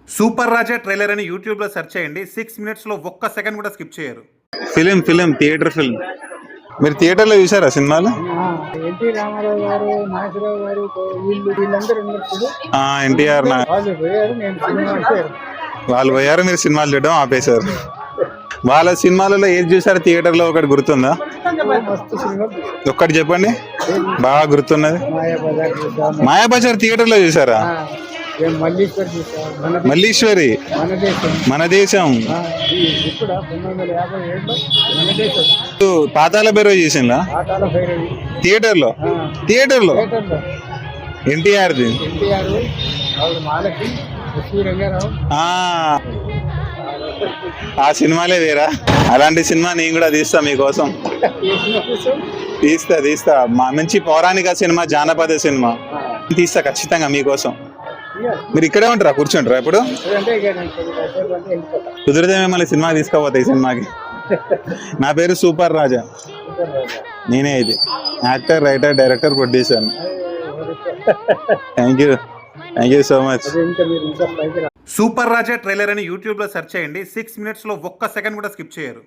Super రాజా trailer అని యూట్యూబ్లో search చేయండి. 6 మినిట్స్లో ఒక్క సెకండ్ కూడా స్కిప్ చేయరు. Film theatre film. మీరు థియేటర్లో చూసారా సినిమాలు? ఎన్టీ రామారావు గారు, నాగేశ్వరరావు గారు, వీళ్ళందరూ ఉన్నప్పుడు ఎన్టీఆర్ వాళ్ళు పోయారు, నేను సినిమా చూశాను. వాళ్ళు పోయారు, మీరు సినిమాలు చూడడం ఆపేశారు. వాళ్ళ సినిమాలలో ఏది చూసారు థియేటర్లో? ఒకటి గుర్తుందా? మస్తు సినిమా. ఒక్కటి చెప్పండి బాగా గుర్తున్నది. మాయాబజార్ చూసాం, మాయాబజార్ థియేటర్లో చూసారా? మల్లీశ్వర్ చూసాం, మల్లీశ్వరి, మన దేశం. మన దేశం ఇప్పుడు 1957లో మన దేశం. పాతాల భైరవి చూసిందా ఆటాల భైరవి థియేటర్లో? థియేటర్లో ఎన్టీఆర్ది. ఎన్టీఆర్, వాళ్ళు మాలకి, ఎస్వి రంగారావు. ఆ సినిమాలే వేరా. అలాంటి సినిమా నేను కూడా తీస్తా మీకోసం. తీస్తా మంచి పౌరాణిక సినిమా, జానపద సినిమా తీస్తా ఖచ్చితంగా మీకోసం. మీరు ఇక్కడే ఉంటారా? కూర్చుంటారా? ఇప్పుడు కుదిరితే మిమ్మల్ని సినిమా తీసుకోపోతా. ఈ సినిమాకి నా పేరు సూపర్ రాజా. నేనే ఇది actor, writer, director, producer. Thank you so much. Super Raja trailer అని యూట్యూబ్లో సెర్చ్ చేయండి. 6 మినిట్స్లో ఒక్క సెకండ్ కూడా స్కిప్ చేయరు.